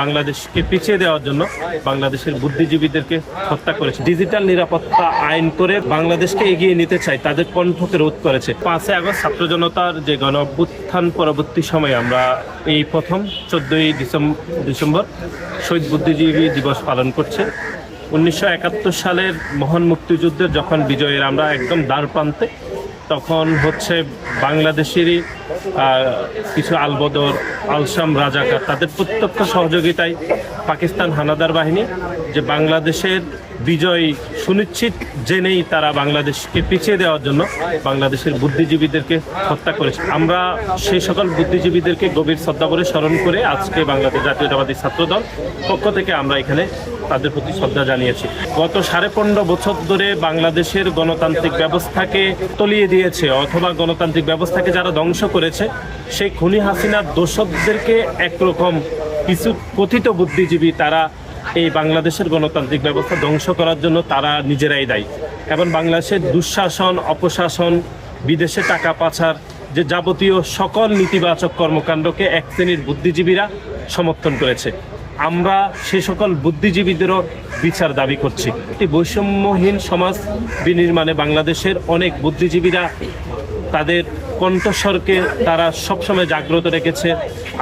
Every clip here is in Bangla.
বাংলাদেশকে পিছিয়ে দেওয়ার জন্য বাংলাদেশের বুদ্ধিজীবীদেরকে হত্যা করেছে। ডিজিটাল নিরাপত্তা আইন করে বাংলাদেশকে এগিয়ে নিতে চাই, তাদের কণ্ঠকে রোধ করেছে। 5ই আগস্ট ছাত্র জনতার যে গণ অভ্যুত্থান পরবর্তী সময়ে আমরা এই প্রথম 14ই ডিসেম্বর শহীদ বুদ্ধিজীবী দিবস পালন করছে। 1971 সালের মহান মুক্তিযুদ্ধের যখন বিজয়ের আমরা একদম দ্বার প্রান্তে, তখন হচ্ছে বাংলাদেশেরই কিছু আলবদর, আলসাম, রাজাকার তাদের প্রত্যক্ষ সহযোগিতায় পাকিস্তান হানাদার বাহিনী যে বাংলাদেশের বিজয় সুনিশ্চিত জেনেই তারা বাংলাদেশকে পিছিয়ে দেওয়ার জন্য বাংলাদেশের বুদ্ধিজীবীদেরকে হত্যা করেছে। আমরা সেই সকল বুদ্ধিজীবীদেরকে গভীর শ্রদ্ধাভরে স্মরণ করে আজকে বাংলাদেশ জাতীয়তাবাদী ছাত্রদল পক্ষ থেকে আমরা এখানে তাদের প্রতি শ্রদ্ধা জানিয়েছি। গত 15.5 বছর ধরে বাংলাদেশের গণতান্ত্রিক ব্যবস্থাকে তলিয়ে দিয়েছে অথবা গণতান্ত্রিক ব্যবস্থাকে যারা ধ্বংস করেছে, সেই খুনি হাসিনার দোষকদেরকে একরকম কিছু কথিত বুদ্ধিজীবী তারা এই বাংলাদেশের গণতান্ত্রিক ব্যবস্থা ধ্বংস করার জন্য তারা নিজেরাই দায়ী। এবং বাংলাদেশের দুঃশাসন, অপশাসন, বিদেশে টাকা পাচার যে যাবতীয় সকল নেতিবাচক কর্মকাণ্ডকে এক শ্রেণীর বুদ্ধিজীবীরা সমর্থন করেছে। আমরা সে সকল বুদ্ধিজীবীদেরও বিচার দাবি করছি। একটি বৈষম্যহীন সমাজ বিনির্মাণে বাংলাদেশের অনেক বুদ্ধিজীবীরা তাদের কণ্ঠস্বরকে তারা সবসময় জাগ্রত রেখেছে।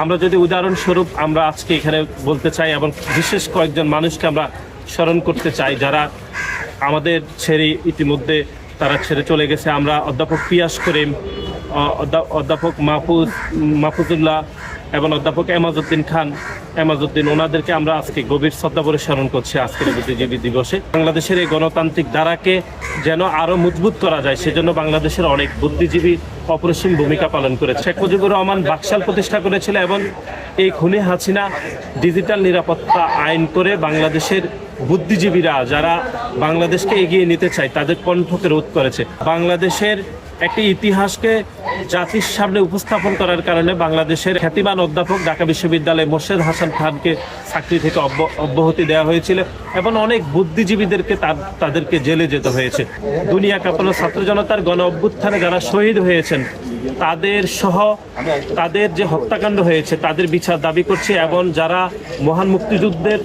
আমরা যদি উদাহরণস্বরূপ আমরা আজকে এখানে বলতে চাই এবং বিশেষ কয়েকজন মানুষকে আমরা স্মরণ করতে চাই যারা আমাদের ছেড়ে ইতিমধ্যে তারা ছেড়ে চলে গেছে। আমরা অধ্যাপক পিয়াস করিম, অধ্যাপক মাহফুজুল্লাহ এবং অধ্যাপক এমাজউদ্দিন খান, ওনাদেরকে আমরা আজকে গভীর শ্রদ্ধাভরে স্মরণ করছি আজকের বুদ্ধিজীবী দিবসে। বাংলাদেশের এই গণতান্ত্রিক ধারাকে যেন আরও মজবুত করা যায় সেজন্য বাংলাদেশের অনেক বুদ্ধিজীবী অপরিসীম ভূমিকা পালন করেছে। শেখ মুজিবুর রহমান বাকশাল প্রতিষ্ঠা করেছিল এবং এই খুনি হাসিনা ডিজিটাল নিরাপত্তা আইন করে বাংলাদেশের বুদ্ধিজীবীরা যারা বাংলাদেশকে এগিয়ে নিতে চায় তাদের কণ্ঠকে রোধ করেছে। বাংলাদেশের একটি ইতিহাসকে জাতির সামনে উপস্থাপন করার কারণে বাংলাদেশের খ্যাতিমান অধ্যাপক ঢাকা বিশ্ববিদ্যালয়ে মোর্শেদ হাসান খানকে চাকরি থেকে অব্যাহতি দেওয়া হয়েছিল এবং অনেক বুদ্ধিজীবীদেরকে তাদেরকে জেলে যেতে হয়েছে। দুনিয়া কাঁপানো ছাত্র জনতার গণ অভ্যুত্থানে যারা শহীদ হয়েছেন তাদের সহ তাদের যে হত্যাকাণ্ড হয়েছে তাদের বিচার দাবি করছি এবং যারা মহান মুক্তিযুদ্ধের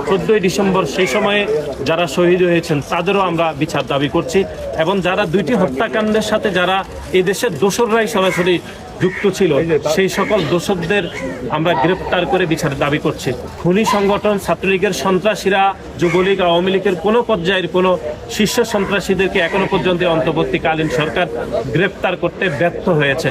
14ই ডিসেম্বর সেই সময়ে যারা শহীদ হয়েছেন তাদেরও আমরা বিচার দাবি করছি এবং যারা দুইটি হত্যাকাণ্ডের সাথে যারা এই দেশের দোসররাই সরাসরি যুক্ত ছিল সেই সকল দোষকদের আমরা গ্রেপ্তার করে বিচার দাবি করছি। খুনি সংগঠন ছাত্রলীগের সন্ত্রাসীরা যুবলীগ, আওয়ামী লীগের কোনো পর্যায়ের কোনো শীর্ষ সন্ত্রাসীদেরকে এখনো পর্যন্ত অন্তর্বর্তীকালীন সরকার গ্রেপ্তার করতে ব্যর্থ হয়েছে।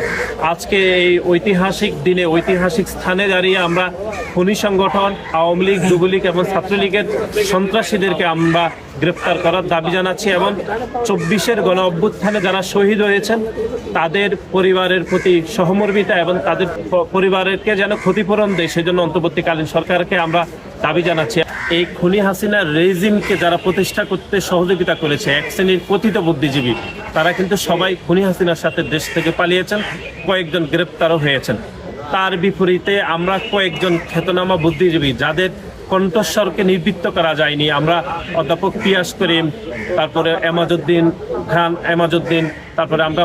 আজকে এই ঐতিহাসিক দিনে ঐতিহাসিক স্থানে দাঁড়িয়ে আমরা খুনি সংগঠন, আওয়ামী লীগ, যুবলীগ এবং ছাত্রলীগের সন্ত্রাসীদেরকে আমরা গ্রেপ্তার করার দাবি জানাচ্ছি এবং 24-এর গণ অভ্যুত্থানে যারা শহীদ হয়েছেন তাদের পরিবারের প্রতি সহমর্মিতা এবং তাদের পরিবারকে যেন ক্ষতিপূরণ দেয় সেজন্য অন্তর্বর্তীকালীন সরকারকে আমরা দাবি জানাচ্ছি। এই খুনি হাসিনার রেজিমকে যারা প্রতিষ্ঠা করতে সহযোগিতা করেছে এক শ্রেণীর কথিত বুদ্ধিজীবী তারা কিন্তু সবাই খুনি হাসিনার সাথে দেশ থেকে পালিয়েছেন, কয়েকজন গ্রেপ্তারও হয়েছেন। তার বিপরীতে আমরা কয়েকজন খ্যাতনামা বুদ্ধিজীবী যাদের কণ্ঠস্বরকে নিবৃত্ত করা যায়নি, আমরা অধ্যাপক পিয়াস করিম, তারপরে এমাজউদ্দিন, তারপরে আমরা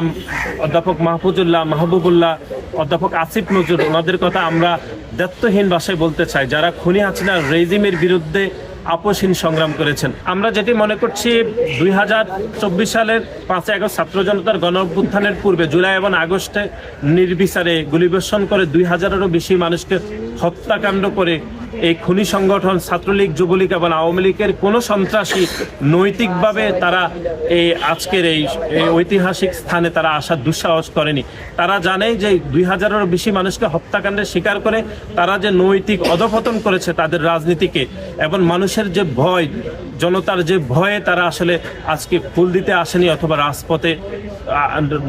অধ্যাপক মাহবুবুল্লাহ, অধ্যাপক আসিফ নজরুল, ওনাদের কথা আমরা দায়িত্বহীন ভাষায় বলতে চাই যারা খুনি হাসিনার রেজিমের বিরুদ্ধে আপোষহীন সংগ্রাম করেছেন। আমরা যেটি মনে করছি 2024 সালের 5ই আগস্ট ছাত্র জনতার গণ অভ্যুত্থানের পূর্বে জুলাই এবং আগস্টে নির্বিচারে গুলিবর্ষণ করে 2000-এরও বেশি মানুষকে হত্যাকাণ্ড করে এই খুনি সংগঠন ছাত্রলীগ, যুবলীগ এবং আওয়ামী লীগের কোনো সন্ত্রাসী নৈতিকভাবে তারা এই আজকের এই ঐতিহাসিক স্থানে তারা আসার দুঃসাহস করেনি। তারা জানে যে 2000-এরও বেশি মানুষকে হত্যাকাণ্ডে শিকার করে তারা যে নৈতিক অধঃপতন করেছে তাদের রাজনীতিকে এবং মানুষের যে ভয়, জনতার যে ভয়ে তারা আসলে আজকে ফুল দিতে আসেনি অথবা রাজপথে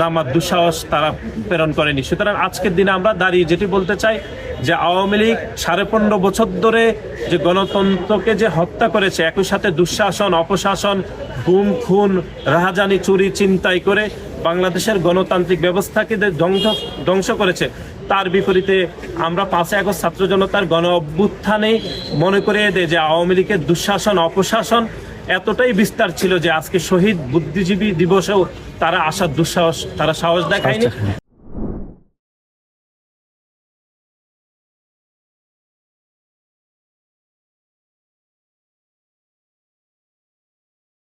নামার দুঃসাহস তারা প্রেরণ করেনি। সুতরাং আজকের দিনে আমরা দাঁড়িয়ে যেটি বলতে চাই যে আওয়ামী লীগ 15.5 বছর ধরে যে গণতন্ত্রকে যে হত্যা করেছে, একই সাথে দুঃশাসন, অপশাসন, গুম, খুন, রাহাজানি, চুরি, ছিনতাই করে বাংলাদেশের গণতান্ত্রিক ব্যবস্থাকে ধ্বংস করেছে, তার বিপরীতে আমরা 5ই আগস্ট ছাত্র জনতার গণ অভ্যুত্থানে মনে করিয়ে দেয় যে আওয়ামী লীগের দুঃশাসন, অপশাসন এতটাই বিস্তার ছিল যে আজকে শহীদ বুদ্ধিজীবী দিবসেও তারা আসার দুঃসাহস, তারা সাহস দেখায়নি।